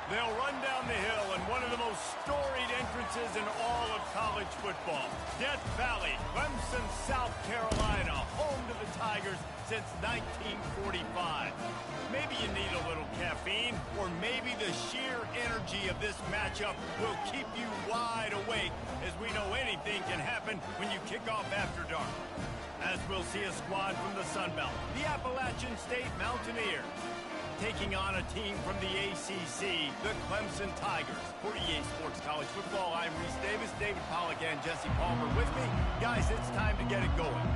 They'll run down the hill in one of the most storied entrances in all of college football. Death Valley, Clemson, South Carolina, home to the Tigers since 1945. Maybe you need a little caffeine, or maybe the sheer energy of this matchup will keep you wide awake, as we know anything can happen when you kick off after dark. As we'll see a squad from the Sun Belt, the Appalachian State Mountaineers, taking on a team from the ACC, the Clemson Tigers. For EA Sports College Football, I'm Reese Davis, David Pollack, and Jesse Palmer with me. Guys, it's time to get it going.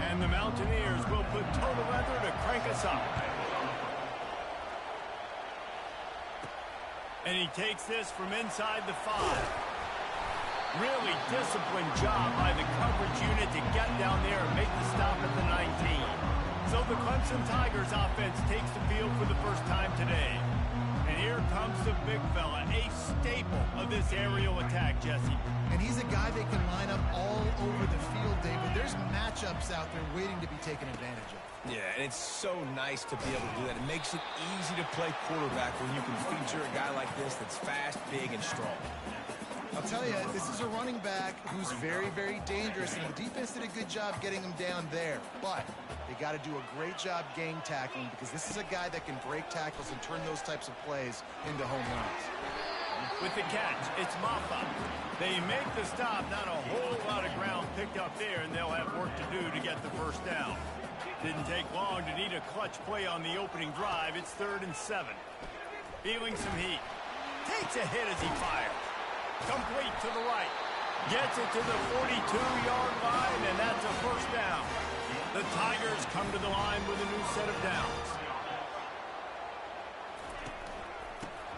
And the Mountaineers will put total leather to crank us up. And he takes this from inside the 5. Really disciplined job by the coverage unit to get down there and make the stop at the 19. So the Clemson Tigers offense takes the field for the first time today. And here comes the big fella, a staple of this aerial attack, Jesse. And he's a guy that can line up all over the field, David. There's matchups out there waiting to be taken advantage of. Yeah, and it's so nice to be able to do that. It makes it easy to play quarterback when you can feature a guy like this that's fast, big, and strong. I'll tell you, this is a running back who's very, very dangerous, and the defense did a good job getting him down there. But they got to do a great job gang tackling, because this is a guy that can break tackles and turn those types of plays into home runs. With the catch, it's Maffa. They make the stop, not a whole lot of ground picked up there, and they'll have work to do to get the first down. Didn't take long to need a clutch play on the opening drive. It's 3rd and 7. Feeling some heat. Takes a hit as he fires. Complete to the right. Gets it to the 42-yard line, and that's a first down. The Tigers come to the line with a new set of downs.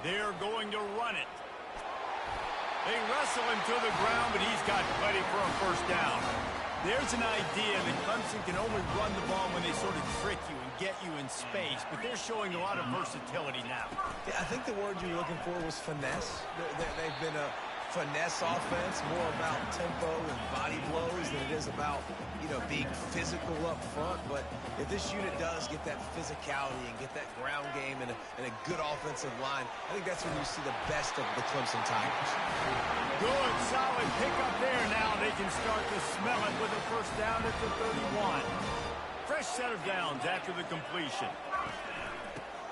They're going to run it. They wrestle him to the ground, but he's got plenty for a first down. There's an idea that Clemson can only run the ball when they sort of trick you and get you in space, but they're showing a lot of versatility now. Yeah, I think the word you were looking for was finesse. They've been a finesse offense, more about tempo and body blows than it is about, being physical up front. But if this unit does get that physicality and get that ground game and a good offensive line, I think that's when you see the best of the Clemson Tigers. Good, solid pickup there. Now they can start to smell it with a first down at the 31. Fresh set of downs after the completion.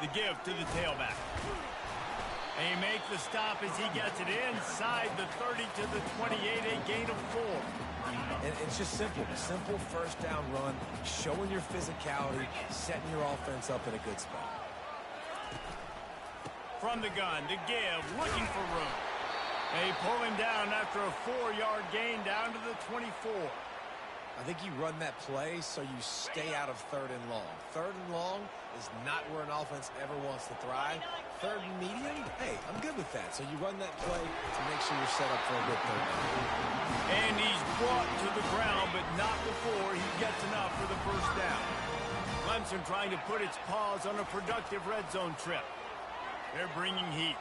The give to the tailback. They make the stop as he gets it inside the 30 to the 28, a gain of 4. And it's just simple. Simple first down run, showing your physicality, setting your offense up in a good spot. From the gun, the give, looking for room. They pull him down after a 4-yard gain down to the 24. I think you run that play so you stay out of 3rd and long. 3rd and long is not where an offense ever wants to thrive. 3rd and medium, hey, I'm good with that. So you run that play to make sure you're set up for a good 3rd down. And he's brought to the ground, but not before he gets enough for the first down. Clemson trying to put its paws on a productive red zone trip. They're bringing heat.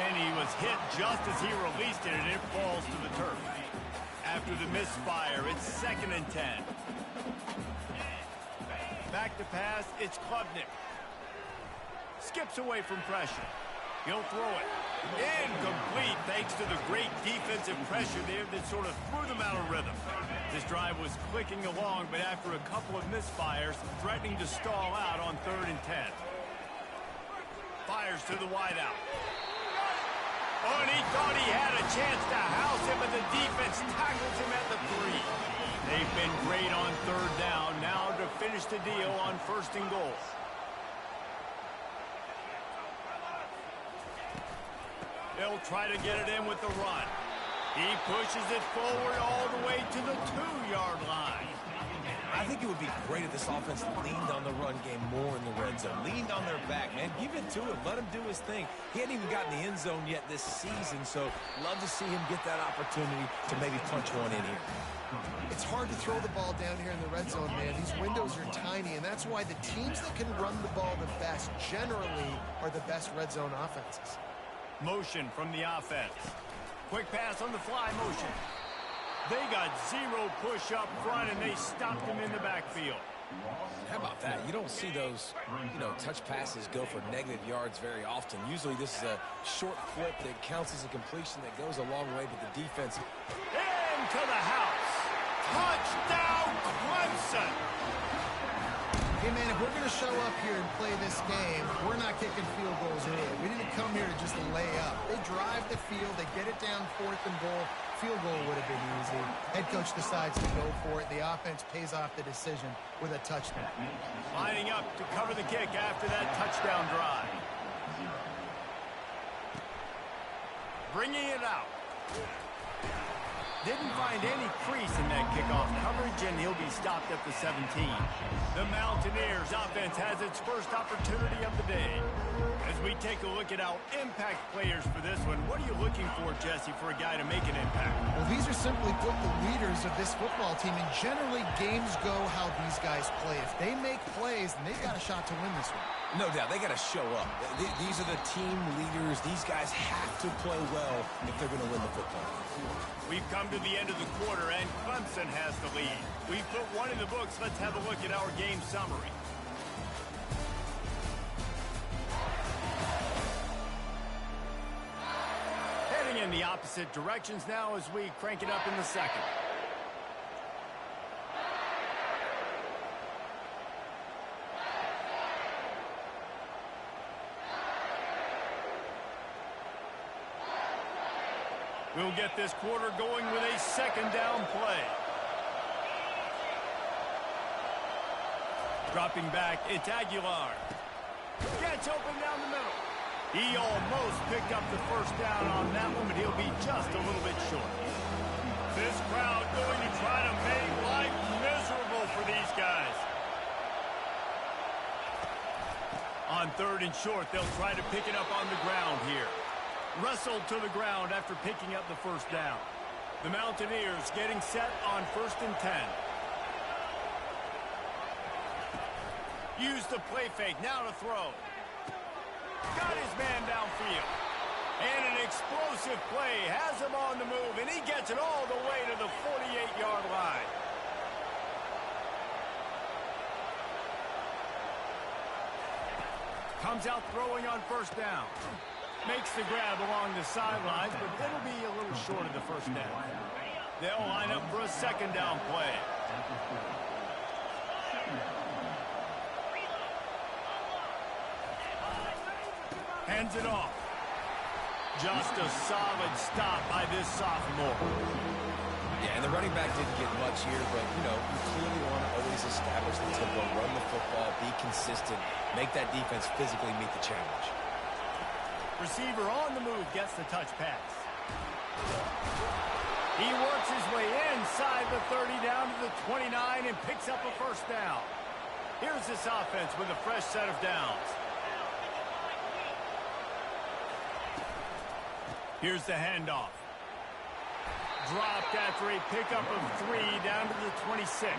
And he was hit just as he released it, and it falls to the turf. After the misfire, it's 2nd and 10. Back to pass, it's Klubnik. Skips away from pressure. He'll throw it. Incomplete thanks to the great defensive pressure there that sort of threw them out of rhythm. This drive was clicking along, but after a couple of misfires, threatening to stall out on 3rd and 10. Fires to the wideout. Oh, and he thought he had a chance to house him, but the defense tackles him at the 3. They've been great on 3rd down. Now to finish the deal on 1st and goal. They'll try to get it in with the run. He pushes it forward all the way to the 2-yard line. I think it would be great if this offense leaned on the run game more in the red zone. Leaned on their back, man. Give it to him. Let him do his thing. He hadn't even gotten the end zone yet this season, so love to see him get that opportunity to maybe punch one in here. It's hard to throw the ball down here in the red zone, man. These windows are tiny, and that's why the teams that can run the ball the best generally are the best red zone offenses. Motion from the offense. Quick pass on the fly motion. They got 0 push up front, and they stopped him in the backfield. How about that? You don't see those, touch passes go for negative yards very often. Usually this is a short clip that counts as a completion that goes a long way, but the defense... Into the house. Touchdown, Clemson. Hey, man, if we're going to show up here and play this game, we're not kicking field goals early. We didn't come here to just lay up. They drive the field. They get it down 4th and goal. Field goal would have been easy. Head coach decides to go for it. The offense pays off the decision with a touchdown. Lining up to cover the kick after that touchdown drive. Bringing it out. Didn't find any crease in that kickoff coverage, and he'll be stopped at the 17. The Mountaineers offense has its first opportunity of the day. As we take a look at our impact players for this one, what are you looking for, Jesse, for a guy to make an impact? Well, these are simply put the leaders of this football team, and generally games go how these guys play. If they make plays, then they've got a shot to win this one. No doubt, they got to show up. These are the team leaders. These guys have to play well if they're going to win the football. We've come to the end of the quarter, and Clemson has the lead. We've put one in the books. Let's have a look at our game summary. Heading in the opposite directions now as we crank it up in the second. We'll get this quarter going with a second down play. Dropping back, it's Aguilar. Gets open down the middle. He almost picked up the first down on that one, but he'll be just a little bit short. This crowd going to try to make life miserable for these guys. On 3rd and short, they'll try to pick it up on the ground here. Wrestled to the ground after picking up the first down. The Mountaineers getting set on 1st and 10. Use the play fake, now to throw. Got his man downfield. And an explosive play has him on the move, and he gets it all the way to the 48-yard line. Comes out throwing on 1st down. Makes the grab along the sidelines, but it'll be a little short of the first down. They'll line up for a second down play. Hands it off. Just a solid stop by this sophomore. Yeah, and the running back didn't get much here, but, you clearly want to always establish the tempo, run the football, be consistent, make that defense physically meet the challenge. Receiver on the move gets the touch pass. He works his way inside the 30 down to the 29 and picks up a first down. Here's this offense with a fresh set of downs. Here's the handoff. Dropped after a pickup of 3 down to the 26.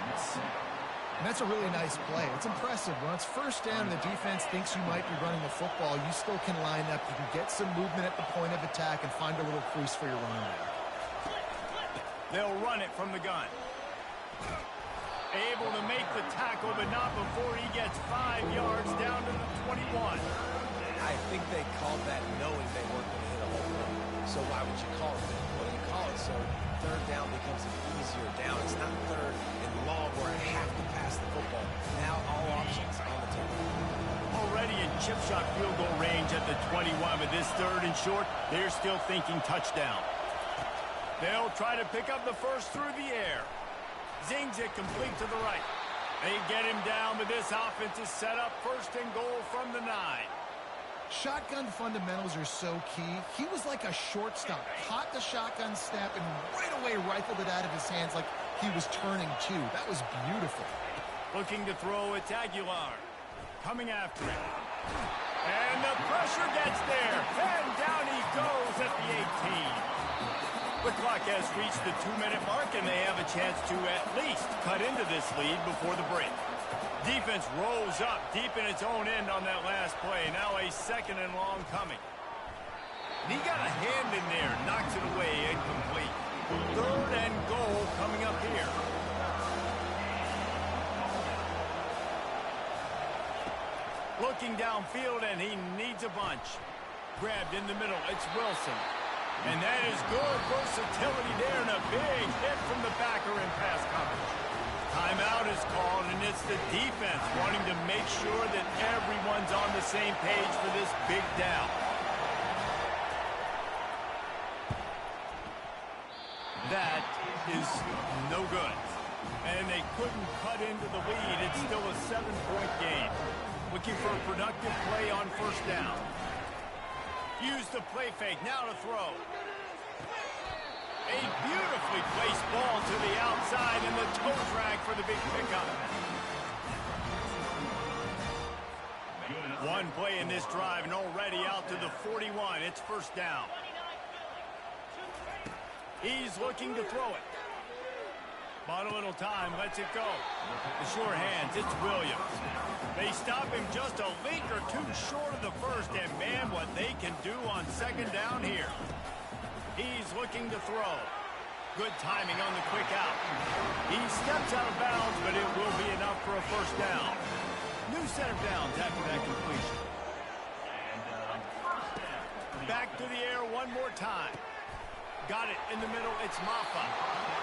And that's a really nice play. It's impressive. When it's 1st down and the defense thinks you might be running the football, you still can line up. You can get some movement at the point of attack and find a little crease for your running back. They'll run it from the gun. Able to make the tackle, but not before he gets 5 yards down to the 21. I think they called that knowing they weren't going to hit a home run. So why would you call it that? Well, you call it so 3rd down becomes an easier down. It's not 3rd and long where I have to pass the football. Now all options on the table. Already in chip shot field goal range at the 21, but this 3rd and short, they're still thinking touchdown. They'll try to pick up the first through the air. Zings it complete to the right. They get him down, but this offense is set up 1st and goal from the 9. Shotgun fundamentals are so key. He was like a shortstop. Caught the shotgun snap and right away rifled it out of his hands like he was turning two. That was beautiful. Looking to throw, it's Aguilar. Coming after it. And the pressure gets there. And down he goes at the 18. The clock has reached the 2-minute mark, and they have a chance to at least cut into this lead before the break. Defense rolls up deep in its own end on that last play. Now a 2nd and long coming. He got a hand in there, knocks it away, incomplete. 3rd and goal coming up here. Looking downfield, and he needs a bunch. Grabbed in the middle. It's Wilson. And that is good versatility there, and a big hit from the backer in pass coverage. Timeout is called, and it's the defense wanting to make sure that everyone's on the same page for this big down. That is no good. And they couldn't cut into the lead. It's still a 7-point game. Looking for a productive play on first down. Use the play fake. Now to throw. A beautifully placed ball to the outside, and the toe drag for the big pickup. One play in this drive, and already out to the 41. It's first down. He's looking to throw it. Bought a little time, lets it go. The sure hands, it's Williams. They stop him just a link or two short of the first, and man, what they can do on second down here. He's looking to throw. Good timing on the quick out. He steps out of bounds, but it will be enough for a first down. New set of downs after that completion. Back to the air one more time. Got it in the middle. It's Maffa.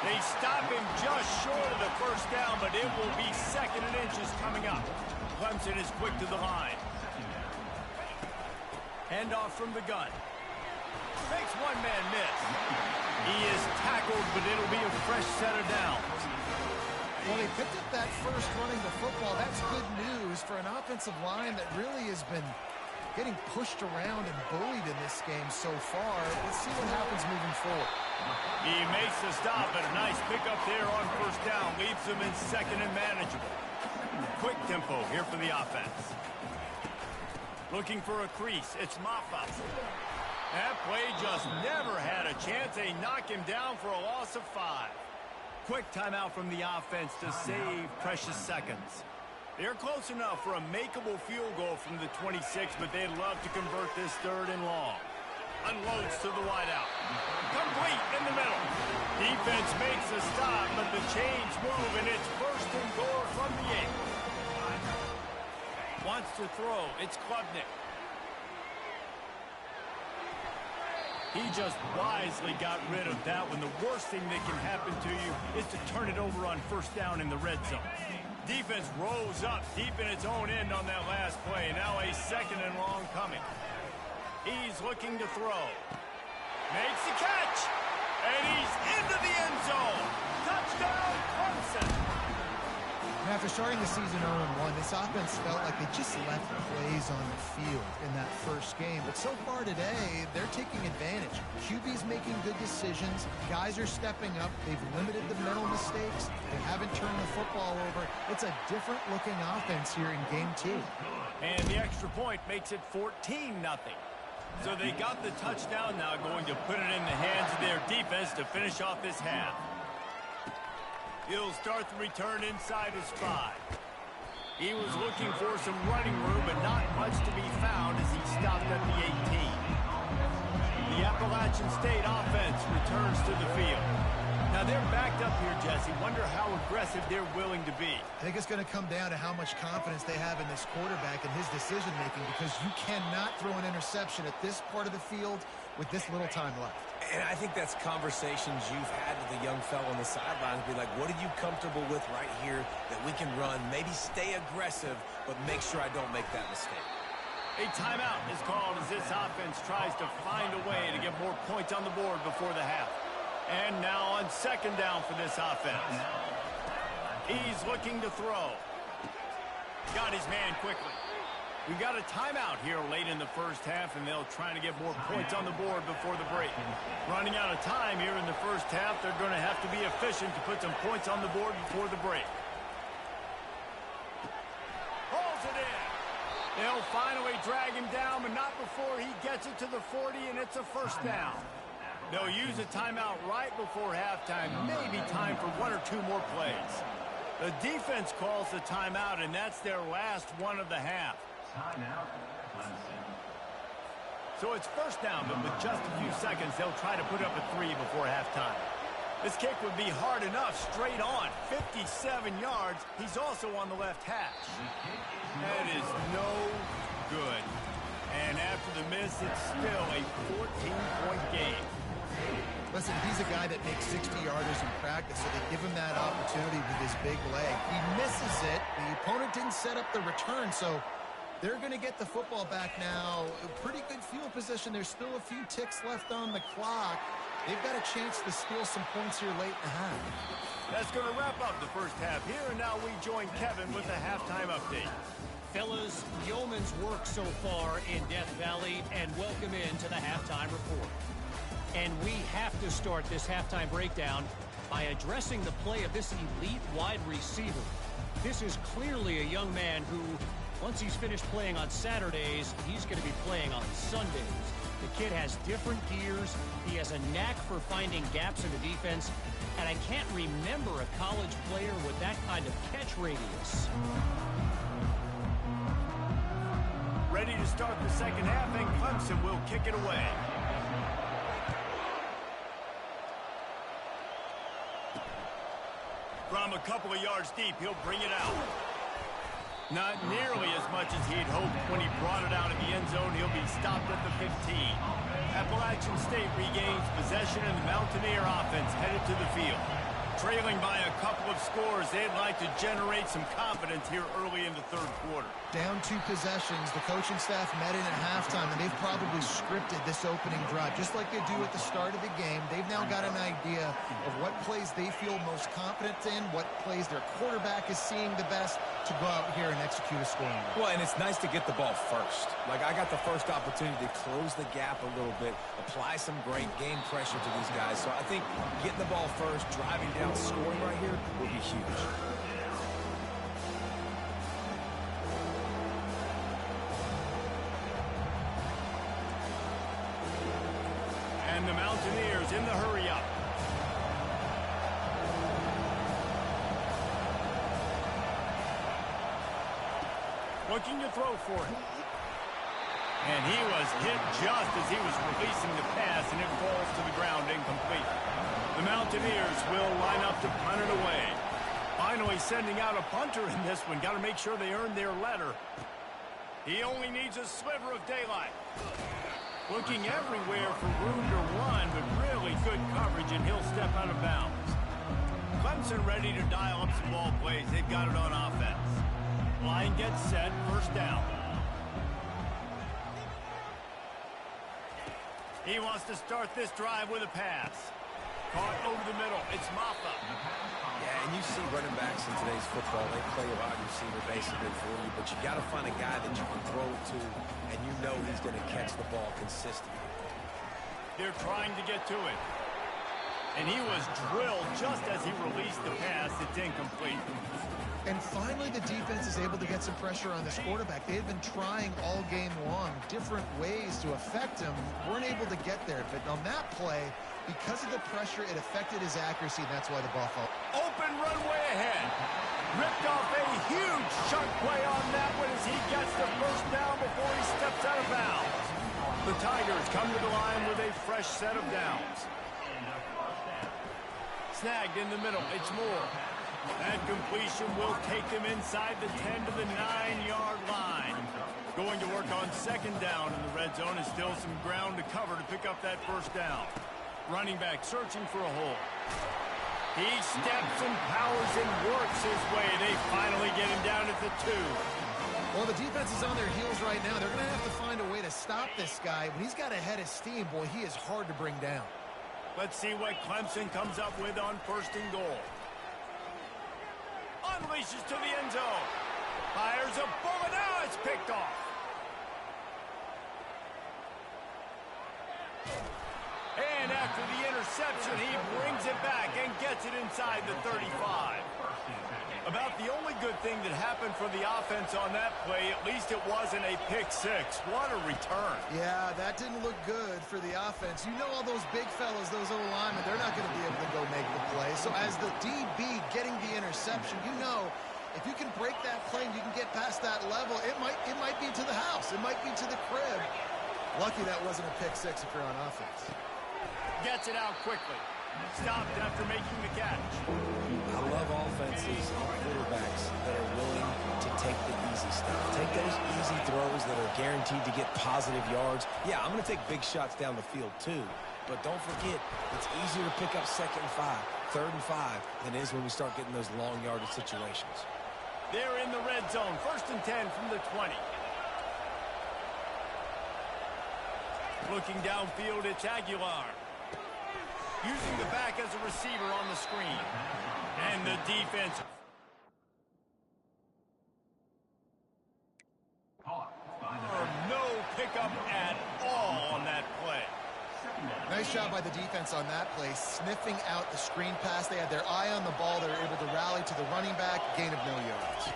They stop him just short of the first down, but it will be second and inches coming up. Clemson is quick to the line. Handoff from the gun. Makes one man miss. He is tackled, but it'll be a fresh set of downs. Well, they picked up that first running the football. That's good news for an offensive line that really has been getting pushed around and bullied in this game so far. Let's see what happens moving forward. He makes the stop, but a nice pickup there on first down. Leaves them in second and manageable. Quick tempo here for the offense. Looking for a crease. It's Maffa. That play just never had a chance. They knock him down for a loss of 5. Quick timeout from the offense to save precious seconds. They're close enough for a makeable field goal from the 26, but they'd love to convert this third and long. Unloads to the wideout. Complete in the middle. Defense makes a stop, but the chains move, and it's first and goal from the 8. Wants to throw. It's Klubnik. He just wisely got rid of that one. The worst thing that can happen to you is to turn it over on first down in the red zone. Defense rose up deep in its own end on that last play. Now a second and long coming. He's looking to throw. Makes the catch. And he's into the end zone. Touchdown, Clemson. And after starting the season 0-1, this offense felt like they just left plays on the field in that first game. But so far today, they're taking advantage. QB's making good decisions. Guys are stepping up. They've limited the mental mistakes. They haven't turned the football over. It's a different-looking offense here in Game 2. And the extra point makes it 14-0. So they got the touchdown, now going to put it in the hands of their defense to finish off this half. He'll start the return inside his 5. He was looking for some running room, but not much to be found as he stopped at the 18. The Appalachian State offense returns to the field. Now they're backed up here, Jesse. Wonder how aggressive they're willing to be. I think it's going to come down to how much confidence they have in this quarterback and his decision-making, because you cannot throw an interception at this part of the field with this little time left. And I think that's conversations you've had with the young fellow on the sidelines. Be like, what are you comfortable with right here that we can run? Maybe stay aggressive, but make sure I don't make that mistake. A timeout is called as this offense tries to find a way to get more points on the board before the half. And now on second down for this offense. He's looking to throw. Got his man quickly. We got a timeout here late in the first half, and they'll try to get more points on the board before the break. Running out of time here in the first half, they're going to have to be efficient to put some points on the board before the break. Pulls it in. They'll finally drag him down, but not before he gets it to the 40, and it's a first down. They'll use a timeout right before halftime, maybe time for one or two more plays. The defense calls the timeout, and that's their last one of the half. So it's first down, but with just a few seconds, they'll try to put up a 3 before halftime. This kick would be hard enough, straight on. 57 yards. He's also on the left hash. That is no good. And after the miss, it's still a 14-point game. Listen, he's a guy that makes 60-yarders in practice, so they give him that opportunity with his big leg. He misses it. The opponent didn't set up the return, so they're going to get the football back now. A pretty good field position. There's still a few ticks left on the clock. They've got a chance to steal some points here late in the half. That's going to wrap up the first half here, and now we join Kevin with the halftime update. Fellas, yeoman's work so far in Death Valley, and welcome into the halftime report. And we have to start this halftime breakdown by addressing the play of this elite wide receiver. This is clearly a young man who, once he's finished playing on Saturdays, he's going to be playing on Sundays. The kid has different gears. He has a knack for finding gaps in the defense. And I can't remember a college player with that kind of catch radius. Ready to start the second half, and Clemson will kick it away. From a couple of yards deep, he'll bring it out. Not nearly as much as he'd hoped when he brought it out of the end zone. He'll be stopped at the 15. Appalachian State regains possession, and the Mountaineer offense headed to the field. Trailing by a couple of scores, they'd like to generate some confidence here early in the third quarter. Down 2 possessions, the coaching staff met in at halftime, and they've probably scripted this opening drive. Just like they do at the start of the game, they've now got an idea of what plays they feel most confident in, what plays their quarterback is seeing the best to go out here and execute a scoring. Well, and it's nice to get the ball first. Like, I got the first opportunity to close the gap a little bit, apply some great game pressure to these guys. So I think getting the ball first, driving down, scoring right here will be huge. And the Mountaineers in the hurry-up. Looking to throw for it. And he was hit just as he was releasing the pass, and it falls to the ground incomplete. The Mountaineers will line up to punt it away. Finally sending out a punter in this one. Got to make sure they earn their letter. He only needs a sliver of daylight. Looking everywhere for room to run, but really good coverage, and he'll step out of bounds. Clemson ready to dial up some ball plays. They've got it on offense. Line gets set, first down. He wants to start this drive with a pass. Caught over the middle. It's Maffa. Yeah, and you see running backs in today's football, they play a wide receiver basically for you, but you got to find a guy that you can throw to, and you know he's going to catch the ball consistently. They're trying to get to it. And he was drilled just as he released the pass. It's incomplete. And finally, the defense is able to get some pressure on this quarterback. They had been trying all game long different ways to affect him. Weren't able to get there. But on that play, because of the pressure, it affected his accuracy, and that's why the ball fell. Open runway ahead. Ripped off a huge chunk play on that one as he gets the first down before he steps out of bounds. The Tigers come to the line with a fresh set of downs. Snagged in the middle. It's Moore. That completion will take them inside the 10 to the 9-yard line. Going to work on second down in the red zone, is still some ground to cover to pick up that first down. Running back searching for a hole. He steps and powers and works his way. They finally get him down at the 2. Well, the defense is on their heels right now. They're going to have to find a way to stop this guy. When he's got a head of steam, boy, he is hard to bring down. Let's see what Clemson comes up with on first and goal. Unleashes to the end zone. Fires a bullet. Now it's picked off. And after the interception, he brings it back and gets it inside the 35. About the only good thing that happened for the offense on that play, at least it wasn't a pick six. What a return. Yeah, that didn't look good for the offense. You know all those big fellas, those O-linemen, they're not going to be able to go make the play. So as the DB getting the interception, you know if you can break that play and you can get past that level, it might be to the house. It might be to the crib. Lucky that wasn't a pick six if you're on offense. Gets it out quickly. Stopped after making the catch. I love offenses and quarterbacks that are willing to take the easy stuff. Take those easy throws that are guaranteed to get positive yards. Yeah, I'm going to take big shots down the field too. But don't forget, it's easier to pick up 2nd and 5, 3rd and 5 than it is when we start getting those long yardage situations. They're in the red zone. 1st and 10 from the 20. Looking downfield, it's Aguilar. Using the back as a receiver on the screen. And the defense. No pickup at all on that play. Nice job by the defense on that play, sniffing out the screen pass. They had their eye on the ball. They were able to rally to the running back, gain of no yards.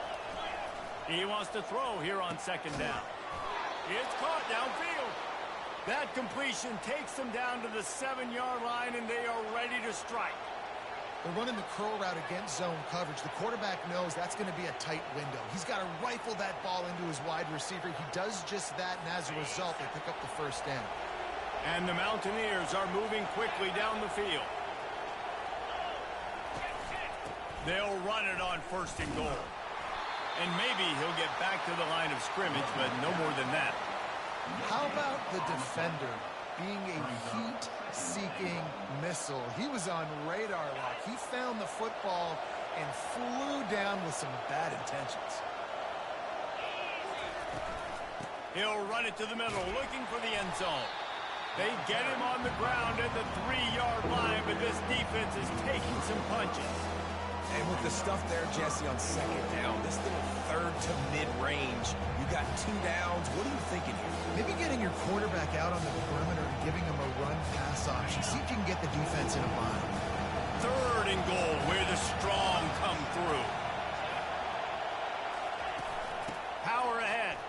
He wants to throw here on 2nd down. It's caught downfield. That completion takes them down to the 7-yard line, and they are ready to strike. They're running the curl route against zone coverage. The quarterback knows that's going to be a tight window. He's got to rifle that ball into his wide receiver. He does just that, and as a result, they pick up the 1st down. And the Mountaineers are moving quickly down the field. They'll run it on 1st and goal. And maybe he'll get back to the line of scrimmage, but no more than that. How about the defender being a heat-seeking missile? He was on radar lock. He found the football and flew down with some bad intentions. He'll run it to the middle, looking for the end zone. They get him on the ground at the 3-yard line, but this defense is taking some punches. And with the stuff there, Jesse, on 2nd down, this little 3rd to mid-range, you got 2 downs. What are you thinking here? Maybe getting your quarterback out on the perimeter and giving him a run-pass option. See if you can get the defense in a bind. 3rd and goal, where the strong come through. Power ahead.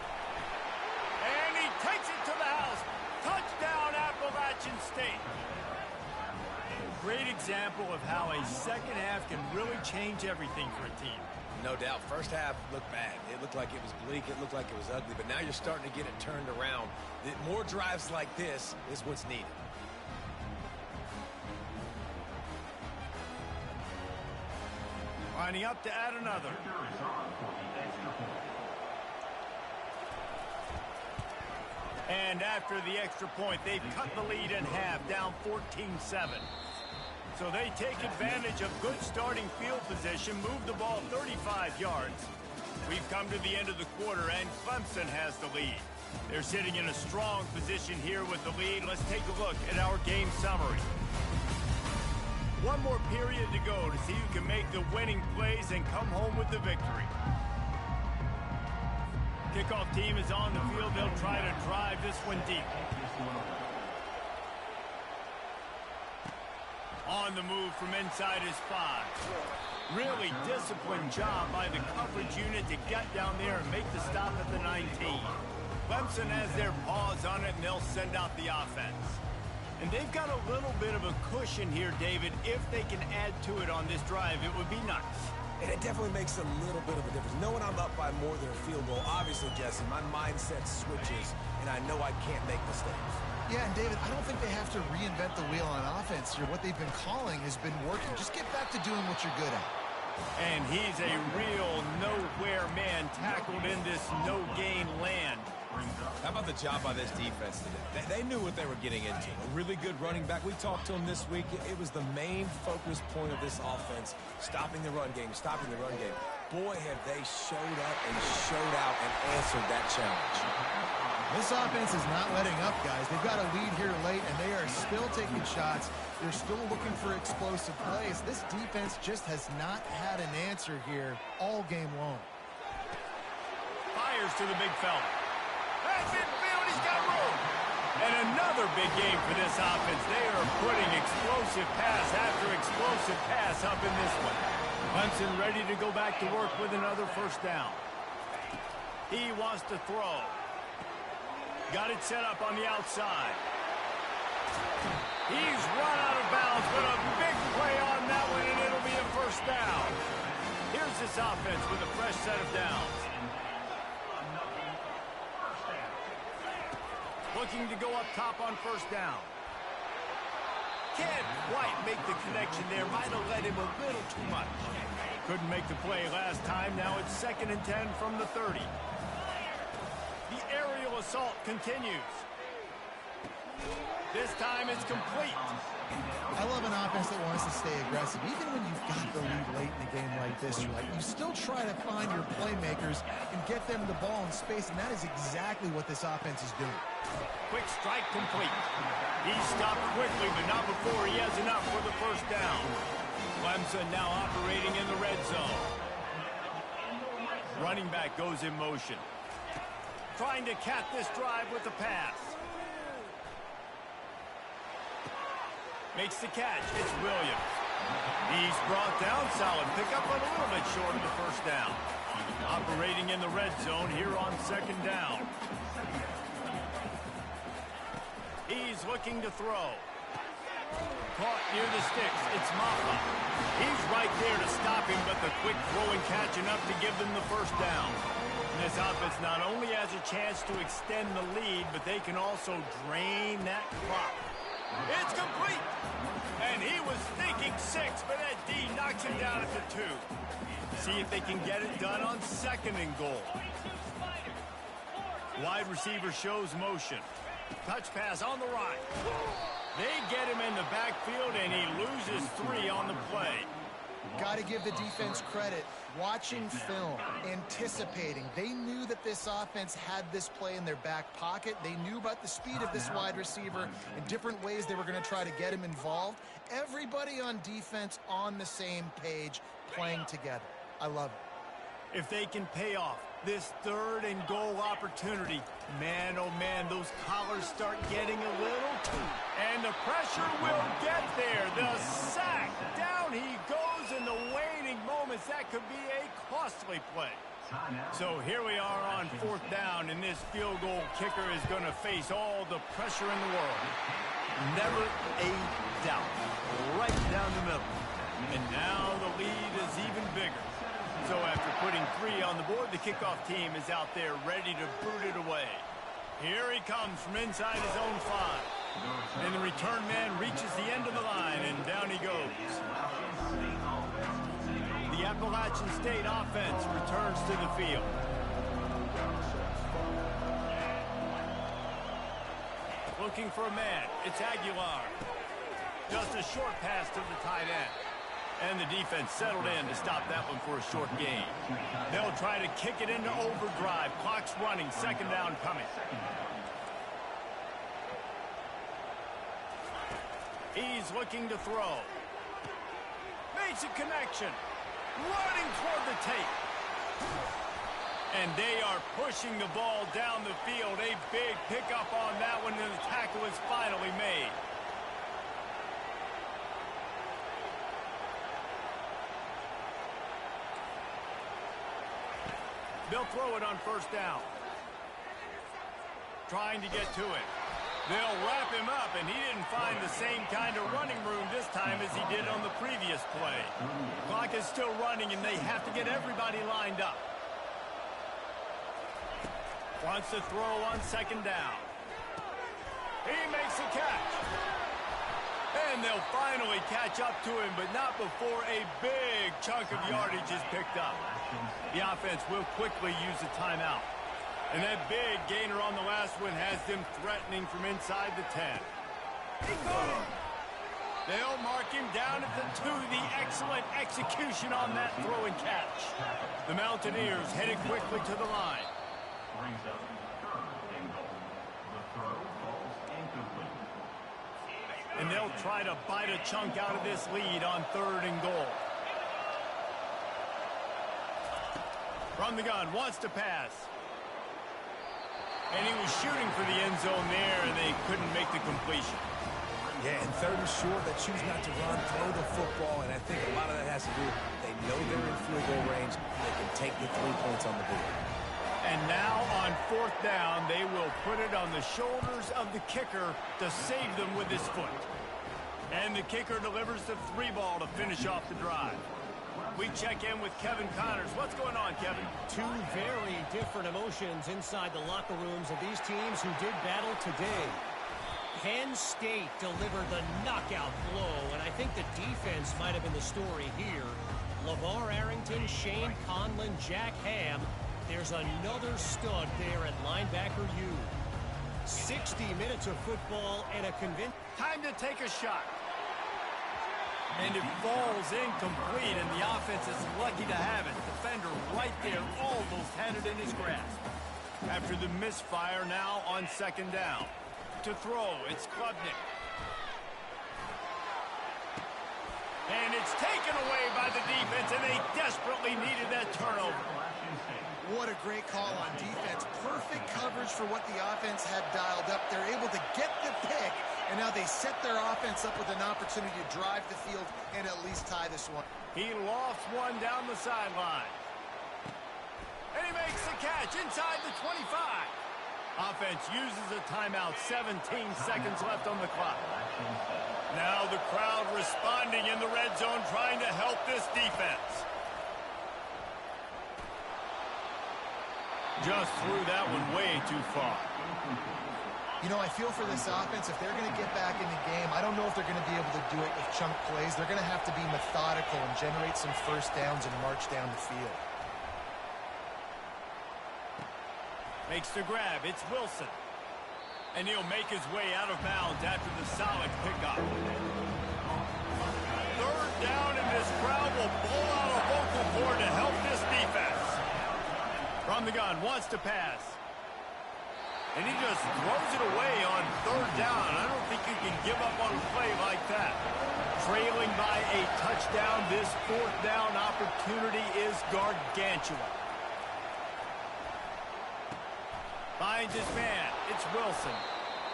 And he takes it to the house. Touchdown, Appalachian State. Great example of how a 2nd half can really change everything for a team. No doubt. 1st half looked bad. It looked like it was bleak. It looked like it was ugly. But now you're starting to get it turned around. More drives like this is what's needed. Lining up to add another. And after the extra point, they've cut the lead in half, down 14-7. So they take advantage of good starting field position, move the ball 35 yards. We've come to the end of the quarter, and Clemson has the lead. They're sitting in a strong position here with the lead. Let's take a look at our game summary. One more period to go to see who can make the winning plays and come home with the victory. Kickoff team is on the field. They'll try to drive this one deep. On the move from inside his 5. Really disciplined job by the coverage unit to get down there and make the stop at the 19. Clemson has their paws on it, and they'll send out the offense. And they've got a little bit of a cushion here, David. If they can add to it on this drive, it would be nice. And it definitely makes a little bit of a difference. Knowing I'm up by more than a field goal, obviously, Jesse, my mindset switches, and I know I can't make mistakes. Yeah, and David, I don't think they have to reinvent the wheel on offense here. What they've been calling has been working. Just get back to doing what you're good at. And he's a real nowhere man, tackled in this no-gain land. How about the job by this defense today? They knew what they were getting into. A really good running back. We talked to him this week. It was the main focus point of this offense, stopping the run game, stopping the run game. Boy, have they showed up and showed out and answered that challenge. This offense is not letting up, guys. They've got a lead here late, and they are still taking shots. They're still looking for explosive plays. This defense just has not had an answer here all game long. Fires to the big fella. That's in field. He's got room. And another big game for this offense. They are putting explosive pass after explosive pass up in this one. Clemson ready to go back to work with another 1st down. He wants to throw. Got it set up on the outside. He's run out of bounds, but a big play on that one, and it'll be a 1st down. Here's this offense with a fresh set of downs. Looking to go up top on 1st down. Can't quite make the connection there. Might have led him a little too much. Couldn't make the play last time. Now it's 2nd and 10 from the 30. The aerial assault continues. This time it's complete. I love an offense that wants to stay aggressive. Even when you've got the lead late in a game like this, right, you still try to find your playmakers and get them the ball in space, and that is exactly what this offense is doing. Quick strike complete. He stopped quickly, but not before he has enough for the first down. Clemson now operating in the red zone. Running back goes in motion. Trying to cap this drive with the pass. Makes the catch. It's Williams. He's brought down. Solid pickup, but a little bit short of the first down. Operating in the red zone here on 2nd down. He's looking to throw. Caught near the sticks. It's Maffa. He's right there to stop him, but the quick throw and catch enough to give them the first down. And this offense not only has a chance to extend the lead, but they can also drain that clock. It's complete. And he was thinking 6, but that D knocks him down at the 2. See if they can get it done on 2nd and goal. Wide receiver shows motion. Touch pass on the right. They get him in the backfield, and he loses 3 on the play. Got to give the defense credit. Watching film, anticipating. They knew that this offense had this play in their back pocket. They knew about the speed of this wide receiver and different ways they were going to try to get him involved. Everybody on defense on the same page, playing together. I love it. If they can pay off this 3rd and goal opportunity, man, oh man, those collars start getting a little too. And the pressure will get there. The sack. Down he goes in the waning moments. That could be a costly play. So here we are on 4th down, and this field goal kicker is going to face all the pressure in the world. Never a doubt. Right down the middle. And now the lead is even bigger. So after putting 3 on the board, the kickoff team is out there ready to boot it away. Here he comes from inside his own 5. And the return man reaches the end of the line, and down he goes. The Appalachian State offense returns to the field. Looking for a man. It's Aguilar. Just a short pass to the tight end. And the defense settled in to stop that one for a short gain. They'll try to kick it into overdrive. Clock's running. 2nd down coming. He's looking to throw. Makes a connection. Running toward the tape. And they are pushing the ball down the field. A big pickup on that one, and the tackle is finally made. They'll throw it on 1st down. Trying to get to it. They'll wrap him up, and he didn't find the same kind of running room this time as he did on the previous play. Clock is still running, and they have to get everybody lined up. Wants to throw on 2nd down. He makes a catch. And they'll finally catch up to him, but not before a big chunk of yardage is picked up. The offense will quickly use a timeout. And that big gainer on the last one has them threatening from inside the 10. They'll mark him down at the 2. The excellent execution on that throw and catch. The Mountaineers headed quickly to the line. And they'll try to bite a chunk out of this lead on 3rd and goal. From the gun, wants to pass. And he was shooting for the end zone there, and they couldn't make the completion. Yeah, and 3rd and short, they choose not to run, throw the football, and I think a lot of that has to do with they know they're in field goal range. They can take the 3 points on the board. And now on 4th down, they will put it on the shoulders of the kicker to save them with his foot. And the kicker delivers the 3 ball to finish off the drive. We check in with Kevin Connors. What's going on, Kevin? 2 very different emotions inside the locker rooms of these teams who did battle today. Penn State delivered the knockout blow, and I think the defense might have been the story here. LeVar Arrington, Shane Conlon, Jack Ham. There's another stud there at linebacker U. 60 minutes of football and a convincing... Time to take a shot. And it falls incomplete, and the offense is lucky to have it. Defender right there almost had it in his grasp. After the misfire, now on second down. To throw, it's Klubnik. And it's taken away by the defense, and they desperately needed that turnover. What a great call on defense. Perfect coverage for what the offense had dialed up. They're able to get the pick, and now they set their offense up with an opportunity to drive the field and at least tie this one. He lofts one down the sideline. And he makes the catch inside the 25. Offense uses a timeout. 17 seconds left on the clock. Now the crowd responding in the red zone, trying to help this defense. Just threw that one way too far. You know, I feel for this offense, if they're going to get back in the game, I don't know if they're going to be able to do it with chunk plays. They're going to have to be methodical and generate some first downs and march down the field. Makes the grab. It's Wilson. And he'll make his way out of bounds after the solid pickup. Third down, and this crowd will blow out a vocal cord to help this defense. From the gun, wants to pass. And he just throws it away on third down. I don't think you can give up on a play like that. Trailing by a touchdown, this fourth down opportunity is gargantuan. Finds his man. It's Wilson.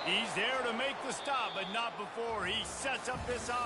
He's there to make the stop, but not before he sets up this offense.